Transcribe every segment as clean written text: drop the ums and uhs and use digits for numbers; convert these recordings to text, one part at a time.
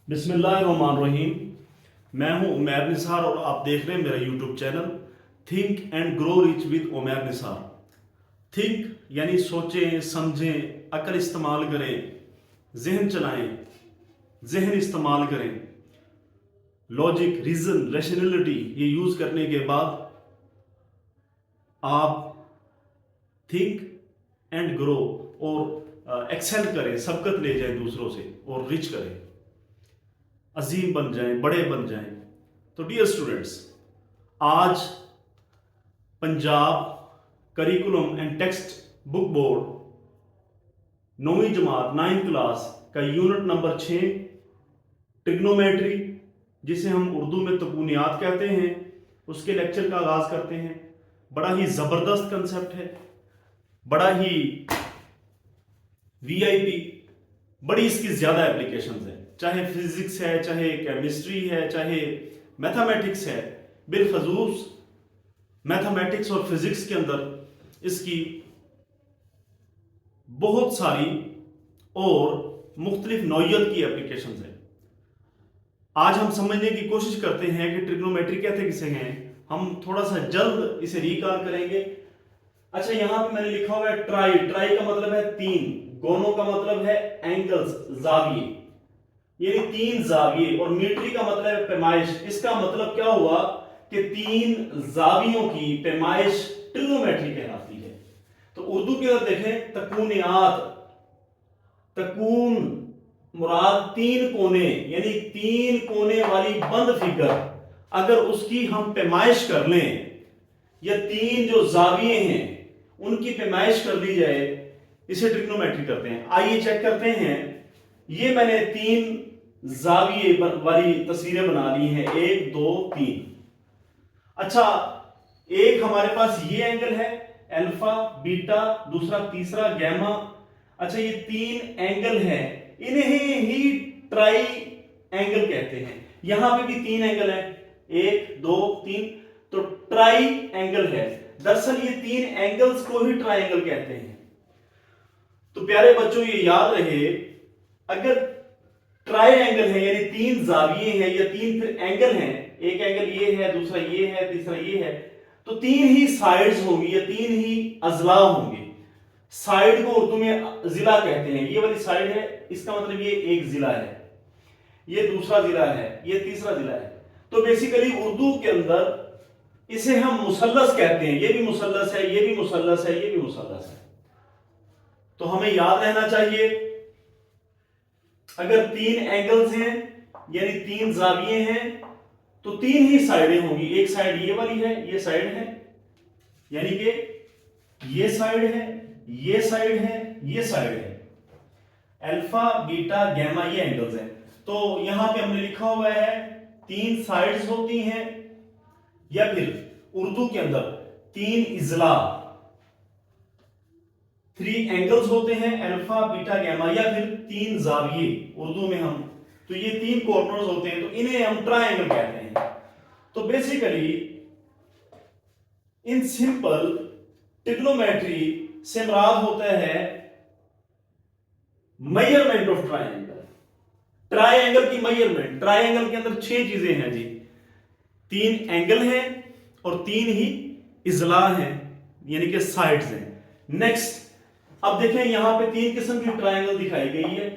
बिस्मिल्लाहिर्रहमानिर्रहीम। मैं हूं उमैर निसार और आप देख रहे हैं मेरा YouTube channel think and grow rich with Umair Nisar. Think यानी सोचें, समझें, अकल इस्तेमाल करें, जहन चलाएं, जहन इस्तेमाल करें, लॉजिक, रीजन, रैशनैलिटी ये यूज करने के बाद आप थिंक एंड ग्रो और एक्सेल करें, सबकत ले जाएं दूसरों से और रिच करें, अजीम बन जाएं, बड़े बन जाएं। तो डियर स्टूडेंट्स, आज Punjab curriculum and text book board 9वीं जमात 9th क्लास का यूनिट नंबर 6 ट्रिग्नोमेट्री, जिसे हम उर्दू में तकूनियात कहते हैं, उसके लेक्चर का आगाज करते हैं। बड़ा ही जबरदस्त कंसेप्ट है, बड़ा ही वीआईपी, बड़ी इसकी ज्यादा एप्लीकेशंस है। चाहे फिजिक्स है, चाहे केमिस्ट्री है, चाहे मैथमेटिक्स है, बिलखसूस मैथमेटिक्स और फिजिक्स के अंदर इसकी बहुत सारी और मुख्तलिफ नौइयत की एप्लीकेशंस है। आज हम समझने की कोशिश करते हैं कि ट्रिग्नोमेट्री कहते किसे हैं। हम थोड़ा सा जल्द इसे रिकॉल करेंगे। अच्छा, यहां पे मैंने लिखा हुआ है ट्राई। ट्राई का मतलब है तीन, गोनो का मतलब है एंगल्स, जाविये, यानी तीन जाविये, और मीट्री का मतलब है पैमाइश। इसका मतलब क्या हुआ कि तीन जावियों की पैमाइश ट्रिग्नोमेट्री कहलाती है। तो उर्दू की अगर देखें, तकूनियात, तकून मुराद तीन कोने, यानी तीन कोने वाली बंद फिगर अगर उसकी हम पैमाइश कर लें, या तीन जो जाविये हैं उनकी पैमाइश कर ली जाए, इसे ट्रिग्नोमेट्री करते हैं। आइए चेक करते हैं। ये मैंने तीन जाविये वाली तस्वीरें बना ली हैं, 1 2 3। अच्छा, एक हमारे पास ये एंगल है अल्फा, बीटा, दूसरा तीसरा गैमा। अच्छा, ये तीन एंगल है, इन्हें ही ट्राई एंगल कहते हैं। यहां पे भी तीन एंगल है, 1 2 3, तो ट्राई एंगल है। दरअसल ये तीन एंगल्स को ही ट्राइंगल कहते हैं। तो प्यारे बच्चों, ये याद रहे, अगर ट्राई एंगल है यानी तीन जाविये हैं या तीन फिर एंगल हैं, एक एंगल ये है, दूसरा ये है, तीसरा ये है, तो तीन ही साइड्स होंगी या तीन ही अजला होंगे। साइड को उर्दू में जिला कहते हैं। ये वाली साइड है, इसका मतलब ये एक जिला है, ये दूसरा जिला है, ये तीसरा जिला है। तो बेसिकली उर्दू के अंदर इसे हम मुसल्लस कहते हैं। ये भी मुसल्लस है, ये भी मुसल्लस है, ये भी मुसल्लस है। तो हमें याद रहना चाहिए, अगर तीन एंगल्स हैं यानी तीन जाविये हैं, तो तीन ही साइडें होंगी। एक साइड ये वाली है, ये साइड है, यानी कि ये साइड है, ये साइड है, ये साइड है। अल्फा, बीटा, गैमा ये एंगल्स हैं। तो यहां पे हमने लिखा हुआ है तीन साइड्स होती हैं, या फिर उर्दू के अंदर तीन इजला, 3 एंगल्स होते हैं, अल्फा, बीटा, गैमा, या फिर तीन जाविये उर्दू में हम, तो ये तीन कॉर्नर्स होते हैं, तो इन्हें हम ट्रायंगल कहते हैं। तो बेसिकली इन सिंपल ट्रिग्नोमेट्री से मुराद होता है मेजरमेंट ऑफ ट्रायंगल। ट्रायंगल की मेजरमेंट। ट्रायंगल के अंदर 6 चीजें हैं जी, तीन एंगल हैं और तीन ही इजला हैं, यानी कि साइड्स हैं। नेक्स्ट, अब देखें यहां पे 3 किस्म की ट्रायंगल दिखाई गई है।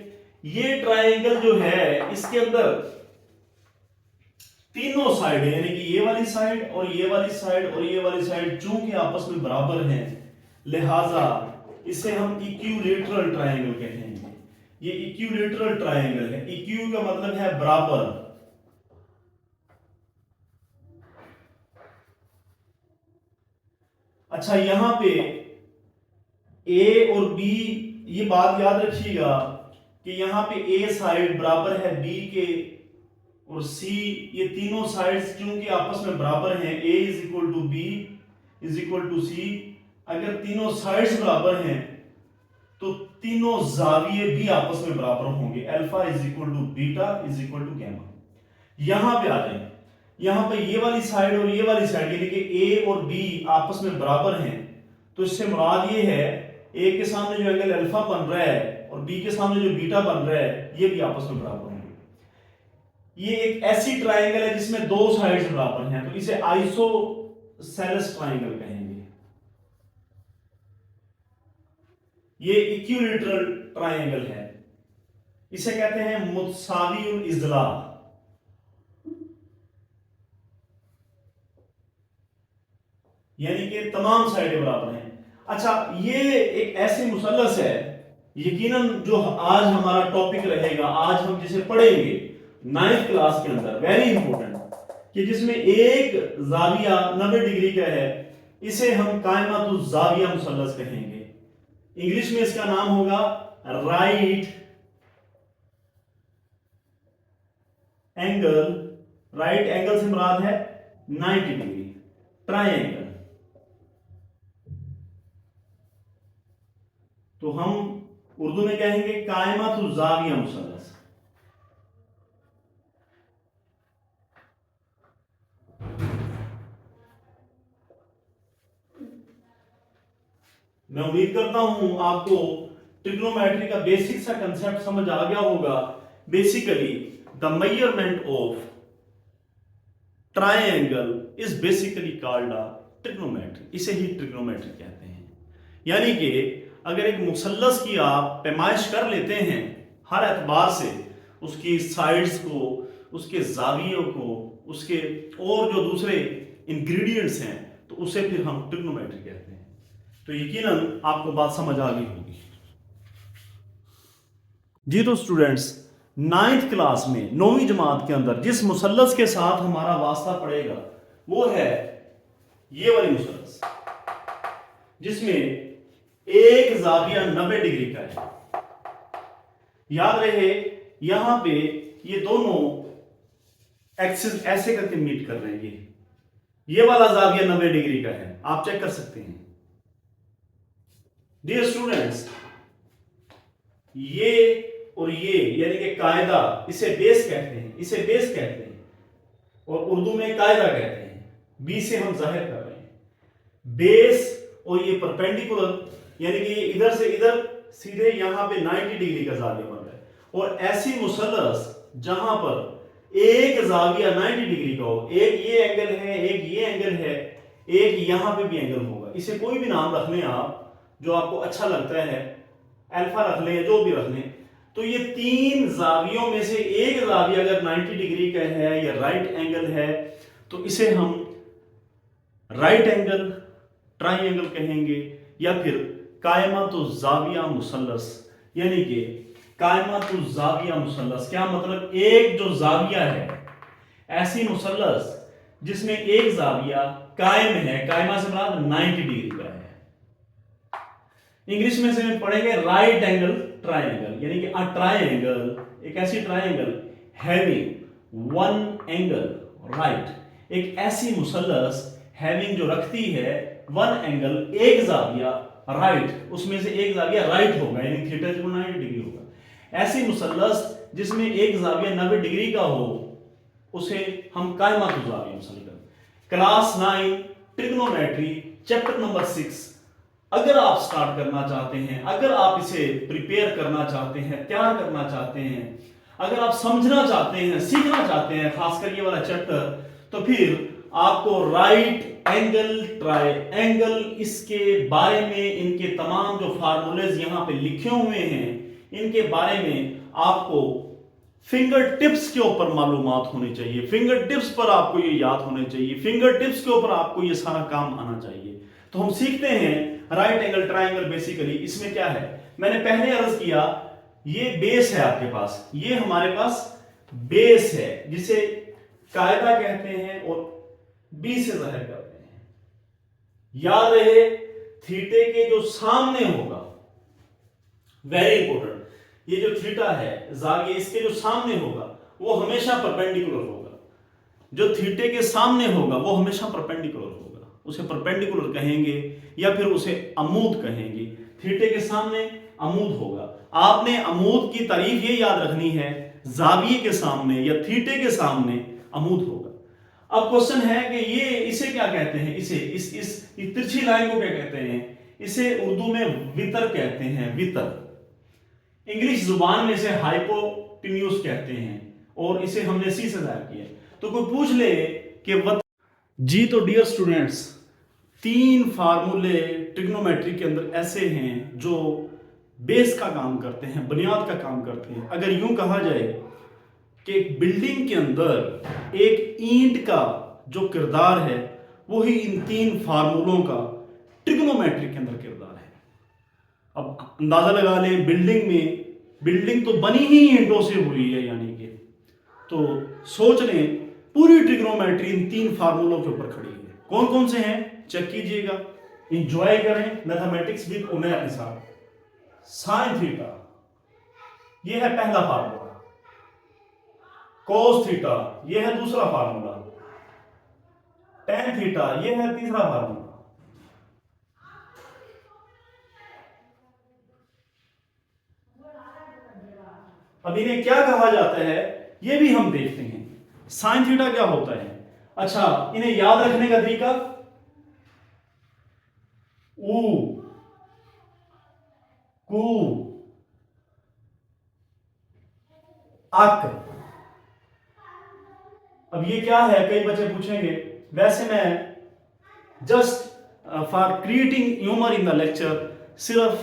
ये ट्रायंगल जो है, इसके अंदर तीनों साइड है, यानी कि ये वाली साइड और ये वाली साइड और ये वाली साइड चूंकि आपस में बराबर हैं, लिहाजा इसे हम इक्विलैटरल ट्रायंगल कहते हैं। ये इक्विलैटरल ट्रायंगल है। इक्यू का मतलब है बराबर। अच्छा, यहां पे ए और बी, ये बात याद रखिएगा कि यहां पे ए साइड बराबर है बी के, और सी, ये तीनों साइड्स क्योंकि आपस में बराबर हैं, A is equal to B is equal to C. अगर तीनों साइड्स बराबर हैं तो तीनों जाविये भी आपस में बराबर होंगे। Alpha is equal to beta is equal to gamma. यहां पे आ जाए, यहां पे ये वाली साइड और ये वाली साइड, यानी कि ए और बी आपस में बराबर हैं, तो इससे मुराद ये है ए के सामने जो एंगल अल्फा बन रहा है और बी के सामने जो बीटा बन रहा है, ये भी आपस में बराबर होंगे। ये एक ऐसी ट्राइंगल है जिसमें दो साइड्स बराबर हैं, तो इसे आइसोसेलेस ट्राइंगल कहेंगे। ये इक्विलैटरल ट्राइंगल है, इसे कहते हैं मुतसावियुल इज़ला। यानी कि तमाम साइडें बराबर हैं। अच्छा, ये एक ऐसी मुसल्लस है, यकीनन जो आज हमारा टॉपिक रहेगा, आज हम जिसे पढ़ेंगे 9th क्लास के अंदर, वेरी इंपॉर्टेंट, कि जिसमें एक जाविया 90 डिग्री का है, इसे हम कायमतुज जाविया मुसल्लस कहेंगे। इंग्लिश में इसका नाम होगा राइट एंगल। राइट एंगल से मुराद है 90 डिग्री ट्राइंगल। तो हम उर्दू में कहेंगे कायमतुज जाविया मुसल्लस। मैं उम्मीद करता हूं आपको ट्रिग्नोमेट्री का बेसिक सा कंसेप्ट समझ आ गया होगा। Basically the measurement of triangle is basically called a trigonometry. इसे ही ट्रिग्नोमेट्री कहते हैं। यानी कि अगर एक मुसल्लस की आप पैमाइश कर लेते हैं हर एतबार से, उसकी साइड्स को, उसके जावियों को, उसके और जो दूसरे इंग्रेडिएंट्स हैं, तो उसे फिर हम ट्रिग्नोमेट्री कहते हैं। तो यकीनन आपको बात समझ आ गई होगी। जी तो स्टूडेंट्स, 9th क्लास में 9वीं जमात के अंदर जिस मुसल्लस के साथ हमारा वास्ता पड़ेगा वो है ये वाली मुसल्लस, जिसमें एक जाविया 90 डिग्री का है। याद रहे, यहां पे ये दोनों एक्सिस ऐसे करके मीट कर रहे हैं। ये वाला जाविया 90 डिग्री का है, आप चेक कर सकते हैं। डियर स्टूडेंट्स, ये और ये यानी कि कायदा, इसे बेस कहते हैं, इसे बेस कहते हैं, और उर्दू में कायदा कहते हैं। बी से हम जाहिर कर रहे हैं बेस, और ये परपेंडिकुलर यानी कि ये इधर से इधर सीधे यहां पे 90 डिग्री का जाविया बन रहा है। और ऐसी मुसल्लस जहां पर एक जाविया 90 डिग्री का हो, एक ये एंगल है, एक ये एंगल है, एक यहां पे भी एंगल होगा। इसे कोई भी नाम रख लें आप जो आपको अच्छा लगता है, अल्फा रख लें, जो भी रख लें। तो ये तीन जावियों में से एक जाविया अगर 90 डिग्री का है या राइट एंगल है, तो इसे हम राइट एंगल ट्राइंगल कहेंगे, या फिर कायमतुज जाविया मुसल्लस। यानी कि कायमतुज जाविया मुसल्लस क्या मतलब? एक जो जाविया है, ऐसी मुसल्लस जिसमें एक जाविया कायम है, कायमा से मुराद 90 डिग्री का है। इंग्लिश में से पढ़ेंगे राइट एंगल ट्राइंगल, यानी कि अ ट्राइंगल, एक ऐसी triangle having one angle right, एक ऐसी मुसल्लस हैविंग जो रखती है वन एंगल, एक जाविया राइट, उसमें से एक जाविया राइट होगा, यानी थीटा 90 डिग्री होगा। ऐसी मुसल्लस जिसमें एक जाविया 90 डिग्री का हो, उसे हम कायमतुज जाविया मुसल्लस। क्लास 9 ट्रिग्नोमेट्री चैप्टर नंबर 6 अगर आप स्टार्ट करना चाहते हैं, अगर आप इसे प्रिपेयर करना चाहते हैं, तैयार करना चाहते हैं, अगर आप समझना चाहते हैं, सीखना चाहते हैं खासकर ये वाला चैप्टर, तो फिर आपको राइट एंगल ट्राइंगल, इसके बारे में, इनके तमाम जो फार्मूलेज यहां पे लिखे हुए हैं, इनके बारे में आपको फिंगर टिप्स के ऊपर मालूमात होनी चाहिए। फिंगर टिप्स पर आपको ये याद होने चाहिए, फिंगर टिप्स के ऊपर आपको ये सारा काम आना चाहिए। तो हम सीखते हैं राइट एंगल ट्राइंगल। बेसिकली इसमें क्या है, मैंने पहले अर्ज किया, ये बेस है आपके पास, ये हमारे पास बेस है जिसे कायदा कहते हैं और बी से जाहिर करते हैं। याद रहे, थीटे के जो सामने होगा, वेरी इंपॉर्टेंट, ये जो थीटा है जाविया, इसके जो सामने होगा वो हमेशा परपेंडिकुलर होगा। जो थीटे के सामने होगा वो हमेशा परपेंडिकुलर होगा, उसे परपेंडिकुलर कहेंगे या फिर उसे अमूद कहेंगे। थीटे के सामने अमूद होगा। आपने अमूद की तारीफ ये याद रखनी है, जाविये के सामने या थीटे के सामने अमूद होगा। अब क्वेश्चन है कि ये इसे क्या कहते हैं, इसे इस तिरछी लाइन को क्या कहते हैं? इसे उर्दू में वितर कहते हैं, वितर। इंग्लिश जुबान में इसे हाइपोटेन्यूज कहते हैं, और इसे हमने सी से ज़ाहिर किया। तो कोई पूछ ले कि जी, तो डियर स्टूडेंट्स, 3 फार्मूले ट्रिग्नोमेट्री के अंदर ऐसे हैं जो बेस का काम करते हैं, बुनियाद का काम करते हैं। अगर यूं कहा जाए कि एक बिल्डिंग के अंदर एक ईंट का जो किरदार है वही इन 3 फार्मूलों का ट्रिग्नोमेट्री के अंदर किरदार है। अब अंदाजा लगा लें, बिल्डिंग तो बनी ही ईंटों से हुई है, यानी कि तो सोच लें पूरी ट्रिग्नोमेट्री इन 3 फार्मूलों के ऊपर खड़ी है। कौन कौन से हैं चेक कीजिएगा, इंजॉय करें मैथमेटिक्स विद उमैर के साथ। साइन थीटा ये है पहला फार्मूला, कोस थीटा ये है दूसरा फार्मूला, टेन थीटा ये है तीसरा फार्मूला। अब इन्हें क्या कहा जाता है ये भी हम देखते हैं। साइन थीटा क्या होता है? अच्छा, इन्हें याद रखने का तरीका, ऊ कू अक। अब ये क्या है, कई बच्चे पूछेंगे। वैसे मैं just for creating humour in the lecture, सिर्फ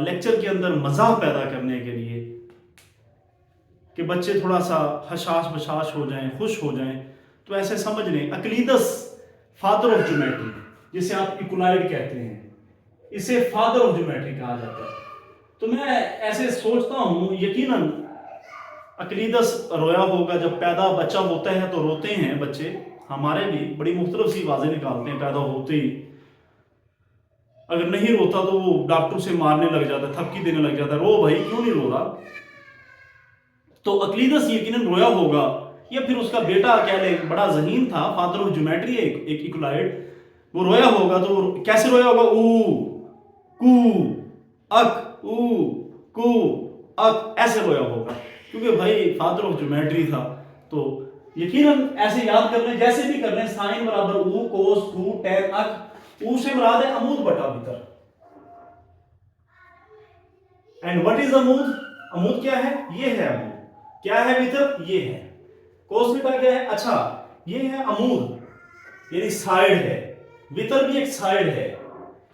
लेक्चर के अंदर मजाक पैदा करने के लिए कि बच्चे थोड़ा सा हशाश बशाश हो जाएं, खुश हो जाएं, तो ऐसे समझ लें अक्लीदस फादर ऑफ ज्योमेट्री, जिसे आप इक्वलाइड कहते हैं, इसे फादर ऑफ ज्योमेट्री कहा जाता है। तो मैं ऐसे सोचता हूं, यकीनन अक्लीदस रोया होगा। जब पैदा बच्चा होता है तो रोते हैं बच्चे, हमारे भी बड़ी मुख्तलिफ सी आवाजें निकालते हैं पैदा होते ही। अगर नहीं रोता तो वो डॉक्टर से मारने लग जाता है, थपकी देने लग जाता है, रो भाई क्यों नहीं रो रहा। तो अक्लीदस यकीनन रोया होगा, या फिर उसका बेटा कह ले, बड़ा ज़हीन था, फादर ऑफ ज्योमेट्री एक इक्वलाइड, वो रोया होगा। तो कैसे रोया होगा? ऊ कू अक, ऊ कू अक, ऐसे रोया होगा, क्योंकि भाई फादर ऑफ ज्योमेट्री था। तो यकीनन ऐसे याद कर लें, जैसे भी कर लें, साइन बराबर ऊ कोस कू टेन अक। ऊ से मुराद है अमूद बटा भीतर। एंड व्हाट इज अमूद? अमूद क्या है? ये है अमूद। क्या है भीतर? ये है। कोस थीटा क्या है? अच्छा, ये है अमूद, यानी साइड है। भीतर भी एक साइड है,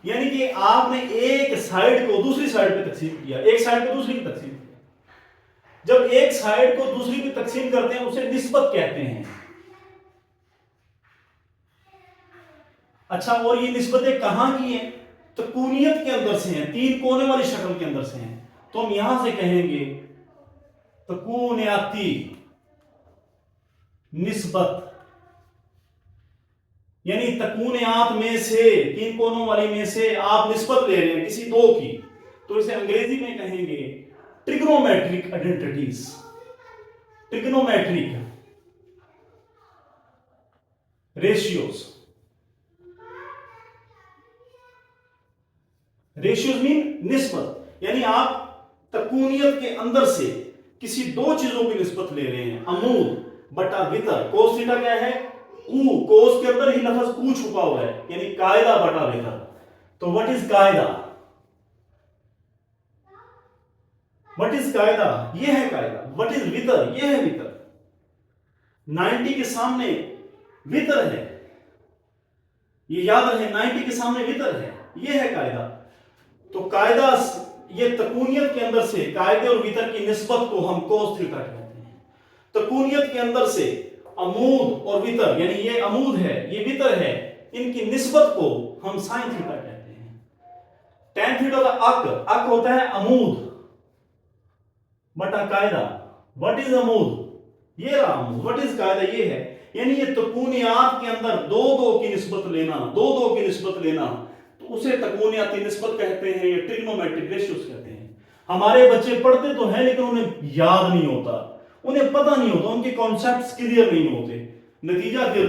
यानी कि आपने एक साइड को दूसरी साइड पे तकसीम किया, एक साइड को दूसरी पे तकसीम किया। जब एक साइड को दूसरी पे तकसीम करते हैं उसे निस्बत कहते हैं। अच्छा, और ये निस्बतें कहां की हैं? तो कूनियत के अंदर से हैं, 3 कोने वाली शक्ल के अंदर से हैं। तो हम यहां से कहेंगे तकूनियाती निस्बत, यानी तकूनियात में से, 3 कोनों वाली में से आप निस्बत ले रहे हैं किसी 2 की, तो इसे अंग्रेजी में कहेंगे trigonometric identities. Trigonometric ratios, ratios mean निस्बत, यानी आप तकूनियत के अंदर से किसी 2 चीजों की निस्बत ले रहे हैं। अमूद बटा वितर। कोस थीटा क्या है? ऊ, कोस के अंदर ही लफ्ज ऊ छुपा हुआ है, यानी कायदा बटा वितर। तो व्हाट इज कायदा? व्हाट इज कायदा? ये है कायदा। व्हाट इज वितर? ये है वितर। 90 के सामने वितर है, ये याद रहे, 90 के सामने वितर है, ये है कायदा। तो कायदा, ये तकूनियत के अंदर से कायदे और वितर की निस्बत को हम कोस थीटा कहते हैं। तकूनियत के अंदर से अमूद और वितर, यानी ये अमूद है ये वितर है, इनकी निस्बत को हम साइन थीटा कहते हैं। टेन थीटा का अक होता है अमूद बटा कायदा। व्हाट इज अमूद? ये रहा अमूद। व्हाट इज कायदा? ये है, यानी ये तकूनियात के अंदर 2-2 की निस्बत लेना, 2-2 की निस्बत लेना, तो उसे तकूनियाती निस्बत कहते हैं, या ट्रिग्नोमेट्रिक रेशियोज कहते हैं। हमारे बच्चे पढ़ते तो हैं लेकिन उन्हें याद नहीं होता, उन्हें पता नहीं होता, उनके कॉन्सेप्ट्स क्लियर नहीं होते, नतीजा फिर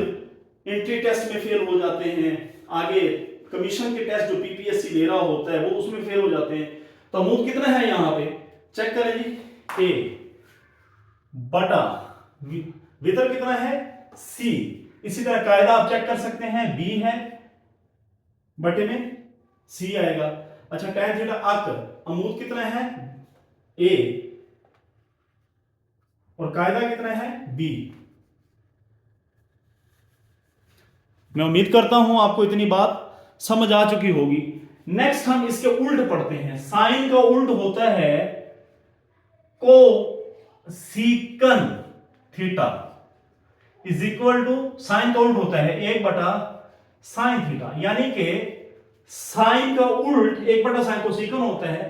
एंट्री टेस्ट में फेल हो जाते हैं, आगे कमीशन के टेस्ट जो पीपीएससी ले रहा होता है वो उसमें फेल हो जाते हैं। तो अमूद कितना है यहां पे चेक करें जी, ए बटा वितर कितना है? सी। इसी तरह कायदा आप चेक कर सकते हैं, बी है बटे में सी आएगा। अच्छा, tan थीटा अक, अमूद कितना है? ए, और कायदा कितना है b। मैं उम्मीद करता हूं आपको इतनी बात समझ आ चुकी होगी। नेक्स्ट हम इसके उल्ट पढ़ते हैं। साइन का उल्ट होता है cosecant theta is equal to, sine का उल्ट होता है 1/sin थीटा, यानी कि साइन का उल्ट 1/sin कोसीकन होता है,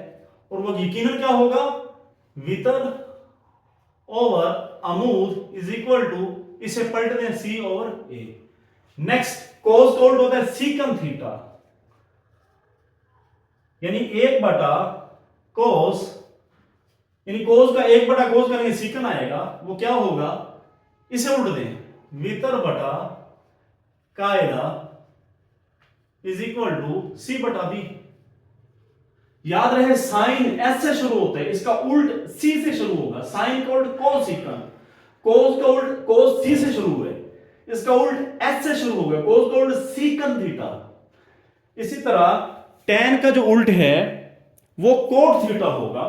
और वो यकीनन क्या होगा, वितर ओवर अमूद इज इक्वल टू, इसे पलट दें c ओवर a। नेक्स्ट कोस का उल्ट होता है सीकन थीटा, यानी 1/cos, यानी कोस का 1/cos करेंगे सीकन आएगा, वो क्या होगा, इसे उल्ट दें वितर बटा कायदा इज इक्वल टू c/b। याद रहे साइन s से शुरू होता है, इसका उल्ट c से शुरू होगा। साइन का उल्ट कोसिकन, कोस का उल्ट कोस c से शुरू हुए, इसका उल्ट s से शुरू होगा, कोस का उल्ट सीकन थीटा। इसी तरह tan का जो उल्ट है वो कोट थीटा होगा।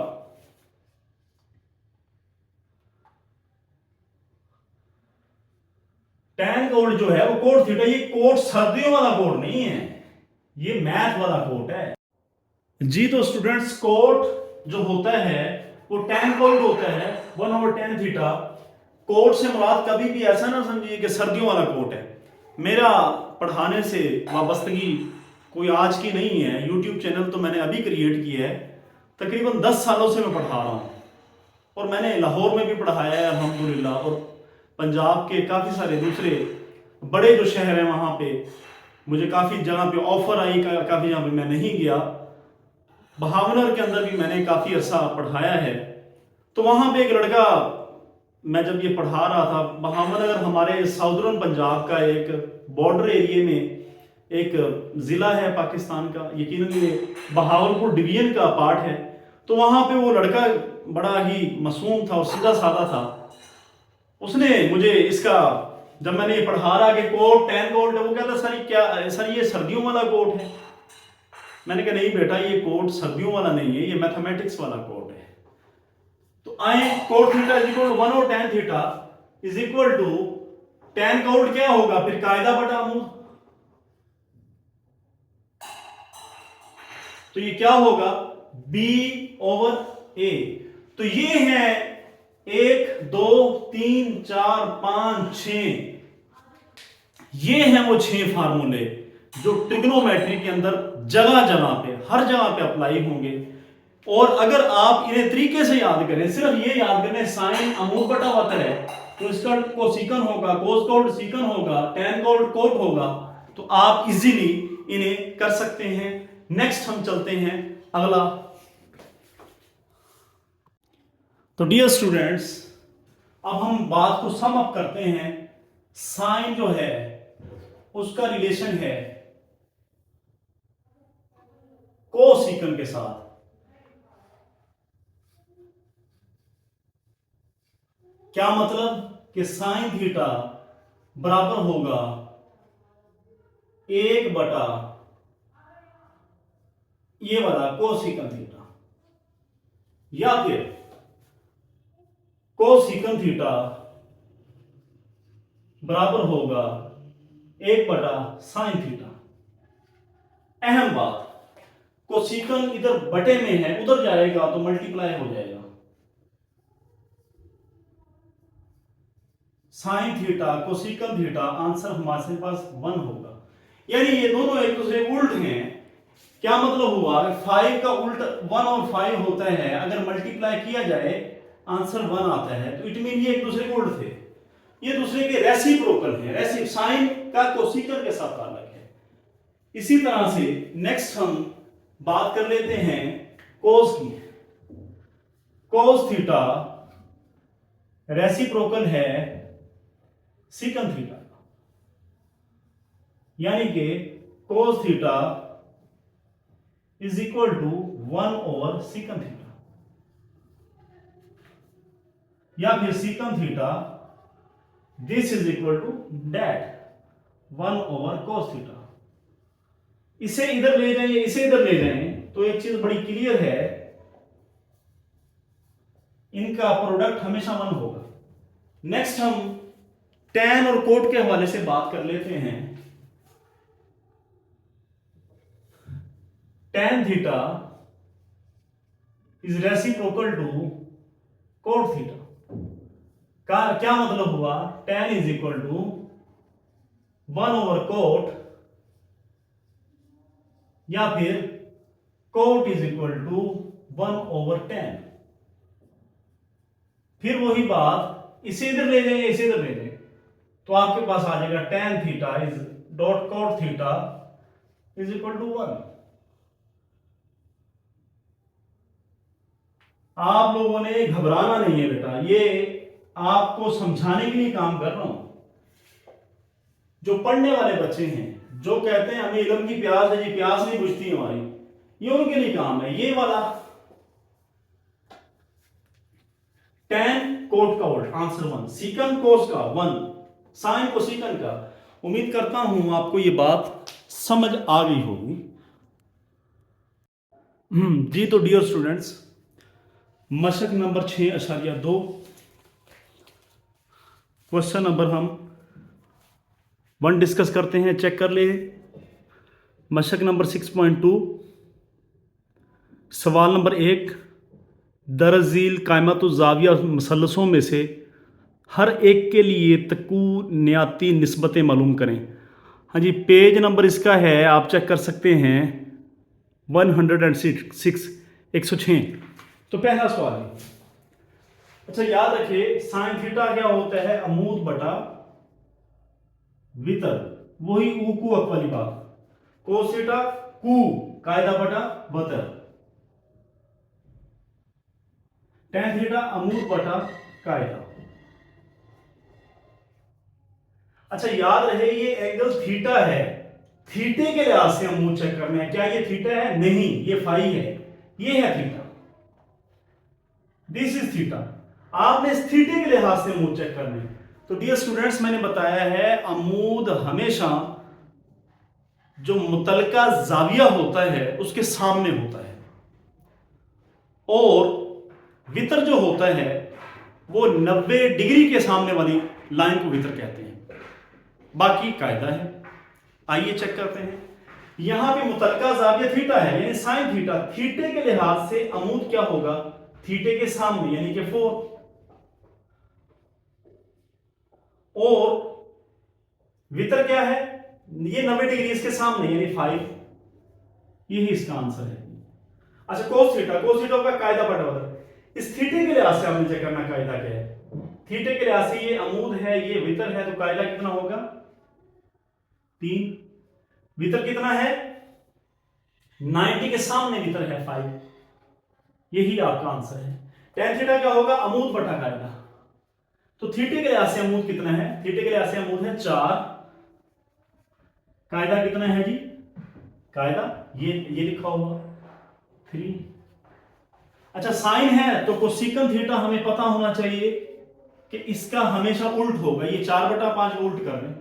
tan का उल्ट जो है वो कोट थीटा। ये कोट सर्दियों वाला कोट नहीं है, ये मैथ वाला कोट है जी। तो स्टूडेंट्स कोट जो होता है वो tan का उल्ट होता है 1/tan थीटा। कोट से मुराद कभी भी ऐसा ना समझिए कि सर्दियों वाला कोट है। मेरा पढ़ाने से वाबस्तगी कोई आज की नहीं है। यूट्यूब चैनल तो मैंने अभी क्रिएट किया है, तकरीबन 10 सालों से मैं पढ़ा रहा हूँ, और मैंने लाहौर में भी पढ़ाया है अल्हम्दुलिल्लाह, और पंजाब के काफ़ी सारे दूसरे बड़े जो शहर हैं वहाँ पे मुझे काफ़ी जगह पे ऑफर आई, काफ़ी जगह पे मैं नहीं गया। बहावनर के अंदर भी मैंने काफ़ी अरसा पढ़ाया है। तो वहाँ पे एक लड़का, मैं जब ये पढ़ा रहा था, बहावनगर हमारे साउदर्न पंजाब का एक बॉर्डर एरिया में एक ज़िला है पाकिस्तान का, यकीनन ये बहावलपुर डिवीजन का पार्ट है। तो वहाँ पे वो लड़का बड़ा ही मासूम था और सीधा साधा था। उसने मुझे इसका, जब मैंने ये पढ़ा रहा कि कोट tan कोट है, वो कहता सर क्या, सर ये सर्दियों वाला कोट है। मैंने कहा नहीं बेटा, ये कोट सर्दियों वाला नहीं है, ये मैथमेटिक्स वाला कोट है। तो आए cot theta is equal to 1/tan theta is equal to tan का उल्ट क्या होगा, फिर कायदा बटा अमूद। तो ये क्या होगा b/a। तो ये है 1 2 3 4 5 6, ये हैं वो 6 फार्मूले जो ट्रिग्नोमेट्री के अंदर जगह जगह पे, हर जगह पे अप्लाई होंगे। और अगर आप इन्हें तरीके से याद करें, सिर्फ ये याद करें साइन अमूद बटा वतर है, तो इसका कोसिकन होगा, कोस का उल्ट सीकन होगा, tan का उल्ट कोट होगा, तो आप इजीली इन्हें कर सकते हैं। नेक्स्ट हम चलते हैं अगला। तो डियर स्टूडेंट्स, अब हम बात को सम अप करते हैं। साइन जो है उसका रिलेशन है कोसिकन के साथ। क्या मतलब कि साइन थीटा बराबर होगा 1/, ये वाला कोसिकन थीटा, या फिर कोसिकन थीटा बराबर होगा 1/sin थीटा। अहम बात, कोसिकन इधर बटे में है, उधर जाएगा तो मल्टीप्लाई हो जाएगा। साइन थीटा कोसिकन थीटा, आंसर हमारे पास 1 होगा। यानी ये दोनों एक दूसरे उल्ट हैं। क्या मतलब हुआ, 5 का उल्ट 1 और 5 होता है, अगर मल्टीप्लाई किया जाए आंसर 1 आता है, तो इट मीन ये एक दूसरे के उल्ट थे, ये दूसरे के रेसिप्रोकल है। रेसिप साइन का कोसिकन के साथ ताल्लुक है। इसी तरह से नेक्स्ट हम बात कर लेते हैं कोस की। कोस थीटा रेसिप्रोकल है सीकन थीटा, यानी कि cos theta is equal to 1/सीकन थीटा, या फिर secant theta this is equal to that 1/cos theta. इसे इधर ले जाएं, इसे इधर ले जाएं, तो एक चीज बड़ी क्लियर है, इनका प्रोडक्ट हमेशा 1 होगा। नेक्स्ट हम tan और कोट के हवाले से बात कर लेते हैं। tan theta is reciprocal to cot theta का क्या मतलब हुआ, tan इज इक्वल टू 1/कोट या फिर coat is equal to 1/tan। फिर वही बात, इसे इधर ले जाएंगे, इसे इधर ले जाएंगे, तो आपके पास आ जाएगा tan theta is dot cot theta is equal to 1। आप लोगों ने घबराना नहीं है बेटा, ये आपको समझाने के लिए काम कर रहा हूं। जो पढ़ने वाले बच्चे हैं, जो कहते हैं हमें इल्म की प्यास है जी, प्यास नहीं बुझती हमारी, ये उनके लिए काम है। ये वाला tan कोट का उल्ट आंसर 1, सीकन कोस का 1, साइन को सीकन का। उम्मीद करता हूं आपको ये बात समझ आ गई होगी। जी तो डियर स्टूडेंट्स, मशक नंबर 6.2 क्वेश्चन नंबर हम 1 डिस्कस करते हैं, चेक कर ले। मशक नंबर 6.2 सवाल नंबर 1, दरअज़ील कायमतुज़्ज़ाविया मसलसों में से हर एक के लिए तकूनियाती निस्बतें मालूम करें। हाँ जी, पेज नंबर इसका है, आप चेक कर सकते हैं 106, 106। तो पहला सवाल है, अच्छा याद रखिए साइन थीटा क्या होता है, अमूद बटा वितर, वही ऊ कू अक वाली बात। कोस थीटा कू कायदा बटा बतर, tan थीटा अमूद बटा कायदा। अच्छा याद रहे ये एंगल थीटा है, थीटे के लिहाज से अमूद चेक करना है। क्या ये थीटा है? नहीं, ये फाई है, ये है थीटा, दिस इज थीटा। आपने इस थीटे के लिहाज से अमूद चेक करना है। तो डियर स्टूडेंट्स, मैंने बताया है अमूद हमेशा जो मुतलका जाविया होता है उसके सामने होता है, और वितर जो होता है वो 90 डिग्री के सामने वाली लाइन को वितर कहते हैं। बाकी कायदा है, आइए चेक करते हैं। यहां पे मुतलका जाविया थीटा है यानी साइन थीटा, थीटे के लिहाज से अमूद क्या होगा, थीटे के सामने यानी कि 4, और वितर क्या है, ये 90 डिग्री इसके सामने यानी 5। यही इसका आंसर है। अच्छा कोस थीटा, कोस थीटा का कायदा बटा बता, इस थीटे के लिहाज से आपने चेक करना कायदा क्या है। थीटे के लिहाज से ये अमूद है, ये वितर है, तो कायदा कितना होगा 3। वितर कितना है 90 के सामने वितर है 5, यही आपका आंसर है। tan थीटा क्या होगा, अमूद बटा कायदा। तो थीटे के लिहाज से अमूद कितना है, थीटे के लिहाज से अमूद है 4, कायदा कितना है जी, कायदा ये लिखा होगा 3। अच्छा साइन है तो कोसेकन थीटा हमें पता होना चाहिए कि इसका हमेशा उल्ट होगा, ये 4/5 को उल्ट कर लें।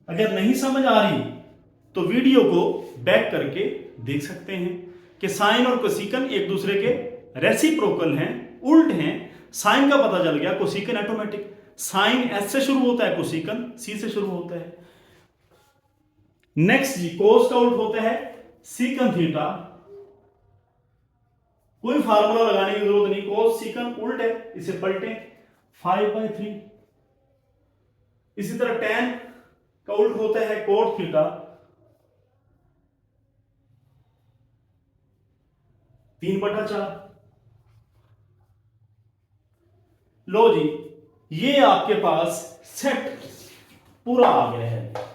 अगर नहीं समझ आ रही तो वीडियो को बैक करके देख सकते हैं कि साइन और कोसेकन एक दूसरे के रेसिप्रोकल हैं, उल्ट हैं। साइन का पता चल गया, कोसेकन ऑटोमेटिक। साइन एस से शुरू होता है, कोसेकन सी से शुरू होता है। नेक्स्ट जी, कोस का उल्ट होता है सीकन थीटा। कोई फार्मूला लगाने की जरूरत नहीं, कोस सीकन उल्ट है, इसे पलटें 5/3। इसी तरह tan का उल्ट होता है कोट थीटा, 3/4। लो जी, ये आपके पास सेट पूरा आ गया है।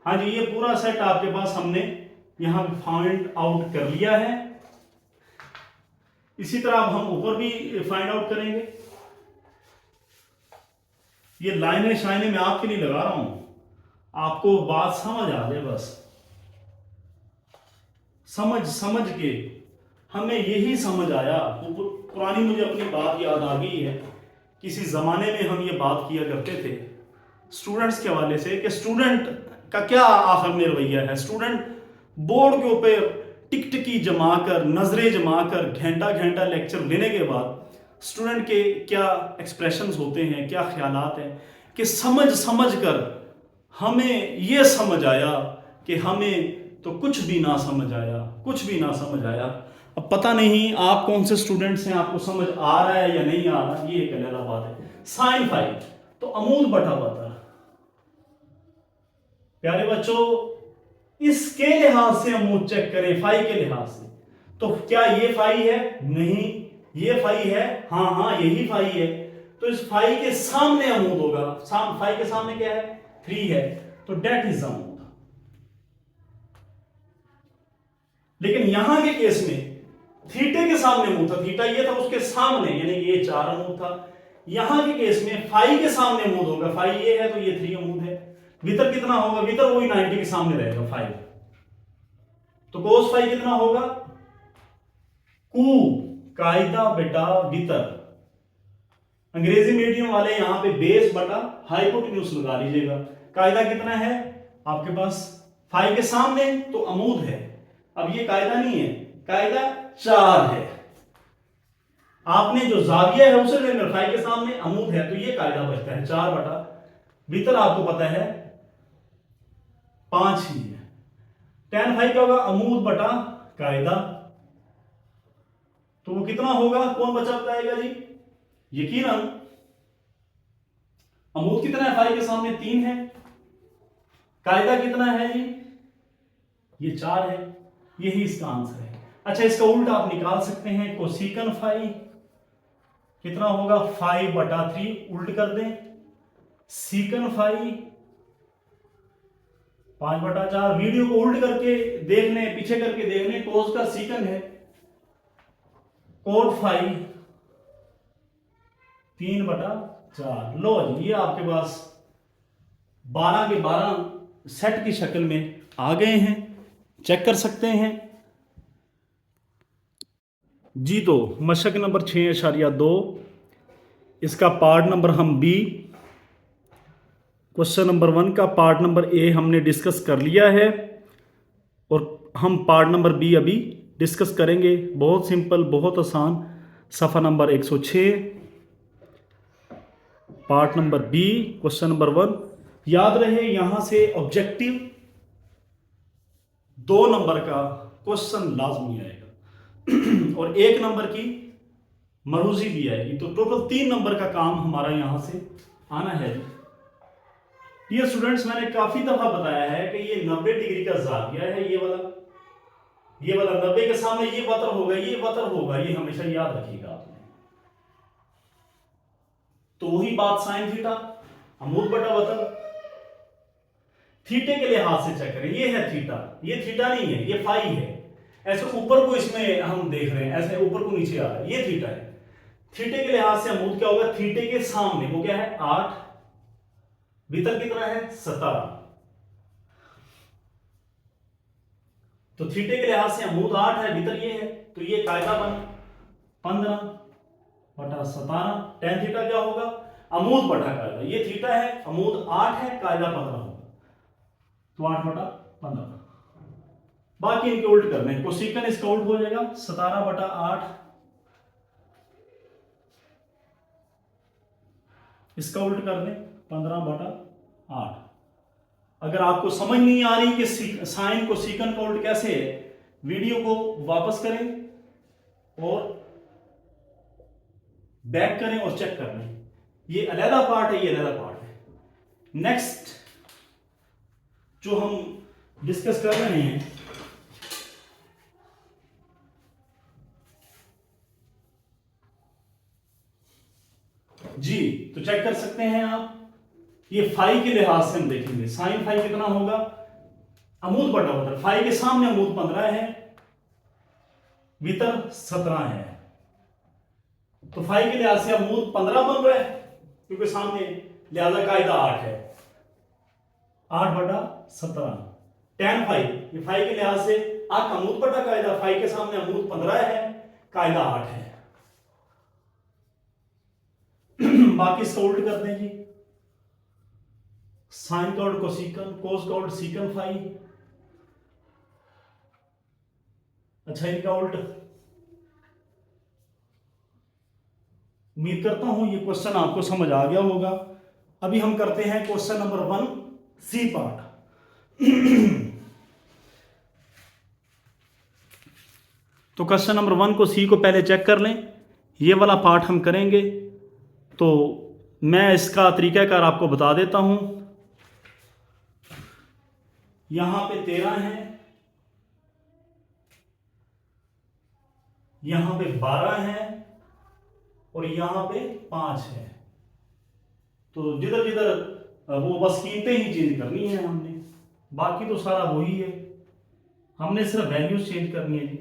हाँ जी, ये पूरा सेट आपके पास हमने यहां फाइंड आउट कर लिया है। इसी तरह अब हम ऊपर भी फाइंड आउट करेंगे। ये लाइनें शाइनें मैं आपके लिए लगा रहा हूं, आपको बात समझ आ जाए बस। समझ के हमें यही समझ आया, पुरानी मुझे अपनी बात याद आ गई है। किसी जमाने में हम ये बात किया करते थे स्टूडेंट्स के हवाले से कि स्टूडेंट का क्या आखिर में रवैया है। स्टूडेंट बोर्ड के ऊपर टिकटिकी जमाकर, नजरें जमाकर घंटा घंटा लेक्चर लेने के बाद स्टूडेंट के क्या एक्सप्रेशंस होते हैं, क्या ख्यालात हैं, कि समझ समझ कर हमें ये समझ आया कि हमें तो कुछ भी ना समझ आया, कुछ भी ना समझ आया। अब पता नहीं आप कौन से स्टूडेंट्स हैं, आपको समझ आ रहा है या नहीं आ रहा, ये एक अलग बात है। साइन फाई तो अमूद बटा बता। प्यारे बच्चों, इसके लिहाज से अमूद चेक करें, फाई के लिहाज से, तो क्या ये फाई है? नहीं, ये फाई है। हाँ हाँ, यही फाई है। तो इस फाई के सामने अमूद होगा। फाई के सामने क्या है? 3 है, तो डेट इज अमूद। लेकिन यहां के केस में थीटे के सामने अमूद था, थीटा ये था, उसके सामने यानी कि ये 4 अमूद था। यहां के केस में फाई के सामने अमूद होगा, फाई ये है तो ये 3 अमूद है। वितर कितना होगा? वितर वही 90 के सामने रहेगा 5, तो कोस फाई कितना होगा? कू कायदा बेटा वितर। अंग्रेजी मीडियम वाले यहां पे बेस बटा हाइपोटेन्यूज लगा लीजिएगा। कायदा कितना है आपके पास? 5 के सामने तो अमूद है। अब ये कायदा नहीं है, कायदा 4 है। आपने जो जाविया है उसे लेकर 5 के सामने अमूद है, तो ये कायदा बचता है 4 बटा वितर। आपको पता है 5 ही है। tan फाई क्या होगा? अमूद बटा कायदा, तो वो कितना होगा? कौन बचा बताएगा जी? यकीनन अमूद कितना है? फाई के सामने 3 है। कायदा कितना है जी? ये 4 है। यही इसका आंसर है। अच्छा, इसका उल्टा आप निकाल सकते हैं। कोसिकन फाई कितना होगा? 5 बटा 3, उल्ट कर दें। सीकन फाई 5 बटा 4। वीडियो को उल्ट करके देख लें, पीछे करके देख लें। कोस का सीकन है कोट फाई 3 बटा 4। लो जी, ये आपके पास 12 के 12 सेट की शक्ल में आ गए हैं, चेक कर सकते हैं जी। तो मशक नंबर 6.2, इसका पार्ट नंबर हम बी, क्वेश्चन नंबर 1 का पार्ट नंबर ए हमने डिस्कस कर लिया है, और हम पार्ट नंबर बी अभी डिस्कस करेंगे। बहुत सिंपल, बहुत आसान। सफ़ा नंबर 106, part number B, question number 1। याद रहे, यहां से ऑब्जेक्टिव 2 नंबर का क्वेश्चन लाजमी आएगा और 1 नंबर की मरूजी भी आएगी, तो टोटल 3 नंबर का काम हमारा यहां से आना है। ये स्टूडेंट्स, मैंने काफी दफा बताया है कि ये 90 डिग्री का जाविया है। ये वाला 90 के सामने ये वतर होगा, ये वतर होगा, ये हमेशा याद रखिएगा आपने। तो वही बात साइन थीटा अमूद बटा वतर। थीटे के लिहाज से चेक करें, ये है थीटा, ये थीटा नहीं है, ये फाई है। ऐसे ऊपर को इसमें हम देख रहे हैं, ऐसे ऊपर को नीचे आ रहा है, ये थीटा है। थीटे के लिहाज से अमूद क्या होगा? थीटे के सामने वो क्या है? 8। भीतर कितना है? 17। तो थीटे के लिहाज से अमूद 8 है, भीतर ये है, तो ये कायदा बना 15 बटा 17। tan थीटा क्या होगा? अमूद बटा कायदा। ये थीटा है, अमूद 8 है, कायदा 15 होगा, तो 8 बटा 15। बाकी इनके उल्ट करने हैं। कोसिकन इसका उल्ट हो जाएगा 17 बटा 8, इसका उल्ट कर दें 15 बटा 8। अगर आपको समझ नहीं आ रही कि साइन को सीकन का उल्ट कैसे है, वीडियो को वापस करें और बैक करें और चेक कर लें। ये अलहदा पार्ट है, ये अलहदा पार्ट है। नेक्स्ट जो हम डिस्कस कर रहे हैं, जी, तो चेक कर सकते हैं आप। ये फाई के लिहाज से हम देखेंगे, साइन फाई कितना होगा? अमूद बटा वतर। फाई के सामने अमूद 15 है, भीतर 17 है, तो फाई के लिहाज से अमूद 15 बन रहा है क्योंकि सामने, लिहाजा कायदा 8 है। 8 बटा 17। tan फाई, ये फाई के लिहाज से आप अमूद बटा कायदा, फाई के सामने अमूद 15 है, कायदा 8 है। बाकी इसका उल्ट कर दें जी। साइन का उल्ट कोसिकन, कोस का उल्ट सीकन फाई, अच्छा, इनका उल्ट। उम्मीद करता हूं ये क्वेश्चन आपको समझ आ गया होगा। अभी हम करते हैं क्वेश्चन नंबर 1 सी पार्ट। तो क्वेश्चन नंबर 1 को सी को पहले चेक कर लें। ये वाला पार्ट हम करेंगे, तो मैं इसका तरीकाकार आपको बता देता हूं। यहां पे 13 है, यहां पे 12 है और यहां पे 5 है। तो जिधर जिधर वो बस कीमतें ही चेंज करनी है हमने, बाकी तो सारा वही है, हमने सिर्फ वैल्यूज चेंज करनी है जी।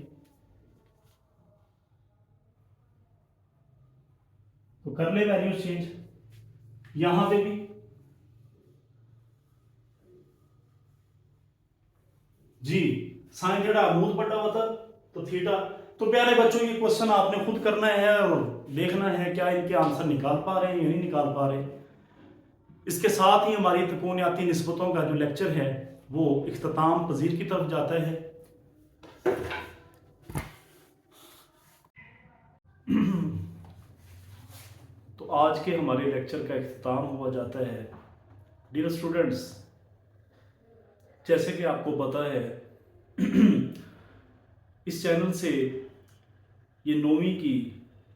तो कर ले वैल्यूज चेंज, यहां पे भी जी साइन थीटा मूल बटा होता तो थीटा। तो प्यारे बच्चों, ये क्वेश्चन आपने खुद करना है और देखना है क्या इनके आंसर निकाल पा रहे हैं या नहीं निकाल पा रहे। इसके साथ ही हमारी त्रिकोणमितीय निस्बतों का जो लेक्चर है वो इख्तिताम पजीर की तरफ जाता है। तो आज के हमारे लेक्चर का इख्तिताम हुआ जाता है। डियर स्टूडेंट्स, जैसे कि आपको पता है इस चैनल से ये 9वीं की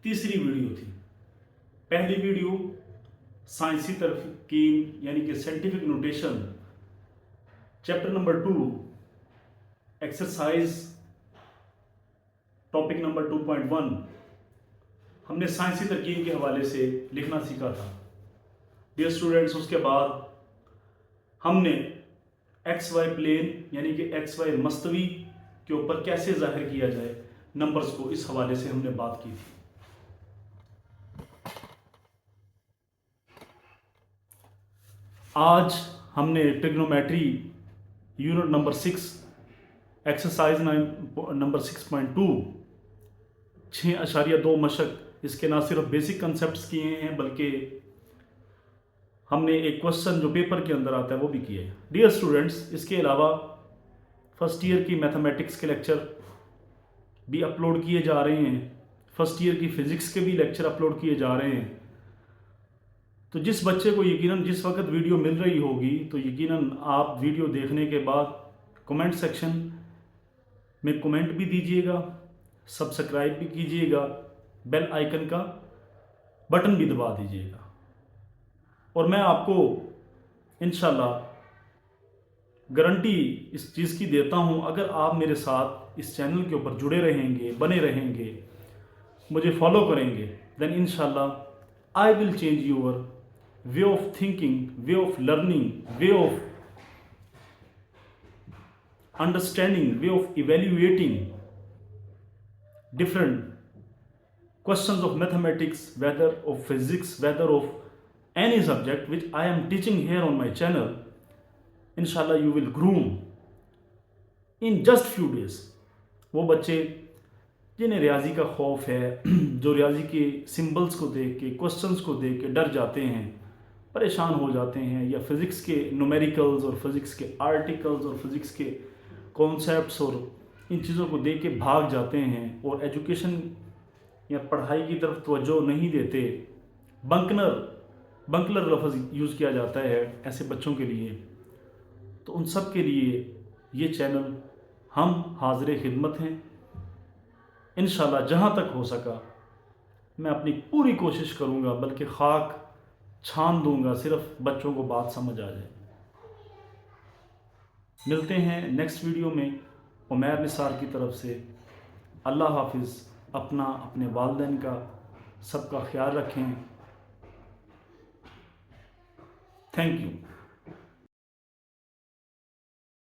तीसरी वीडियो थी। पहली वीडियो साइंसी तरकीब यानी कि scientific notation chapter number 2 exercise topic number 2.1 हमने साइंसी तरकीब के हवाले से लिखना सीखा था। डियर स्टूडेंट्स, उसके बाद हमने एक्स वाई प्लेन यानी कि एक्स वाई मस्तवी के ऊपर कैसे जाहिर किया जाए नंबर्स को, इस हवाले से हमने बात की थी। आज हमने trigonometry unit number 6 exercise number 6.2 6.2 मशक, इसके ना सिर्फ बेसिक कंसेप्ट्स किए हैं बल्कि हमने एक क्वेश्चन जो पेपर के अंदर आता है वो भी किया है। डियर स्टूडेंट्स, इसके अलावा फर्स्ट ईयर की मैथमेटिक्स के लेक्चर भी अपलोड किए जा रहे हैं, फर्स्ट ईयर की फिजिक्स के भी लेक्चर अपलोड किए जा रहे हैं। तो जिस बच्चे को यकीनन जिस वक्त वीडियो मिल रही होगी तो यकीनन आप वीडियो देखने के बाद कमेंट सेक्शन में कमेंट भी दीजिएगा, सब्सक्राइब भी कीजिएगा, बेल आइकन का बटन भी दबा दीजिएगा। और मैं आपको इंशाल्लाह गारंटी इस चीज़ की देता हूँ, अगर आप मेरे साथ इस चैनल के ऊपर जुड़े रहेंगे, बने रहेंगे, मुझे फॉलो करेंगे, देन इंशाल्लाह I will change your way of thinking, way of learning, way of understanding, way of evaluating different questions of mathematics, whether of physics, whether of any subject which I am teaching here on my channel. Inshallah you will groom in just few days. वो बच्चे जिन्हें रियाजी का खौफ है, जो रियाजी के symbols को देख के, क्वेश्चंस को देख के डर जाते हैं, परेशान हो जाते हैं, या फिज़िक्स के न्यूमेरिकल्स और फिज़िक्स के आर्टिकल्स और फिज़िक्स के कॉन्सेप्ट्स और इन चीज़ों को देख के भाग जाते हैं और एजुकेशन या पढ़ाई की तरफ तवज्जो नहीं देते, बंकलर लफ्ज़ यूज़ किया जाता है ऐसे बच्चों के लिए। तो उन सब के लिए ये चैनल हम हाज़िर खिदमत हैं। इंशाल्लाह जहाँ तक हो सका मैं अपनी पूरी कोशिश करूँगा, बल्कि खाक छान दूँगा, सिर्फ बच्चों को बात समझ आ जाए। मिलते हैं नेक्स्ट वीडियो में। उमैर निसार की तरफ से अल्लाह हाफिज़। अपना, अपने वालिदैन का, सबका ख्याल रखें। Thank you.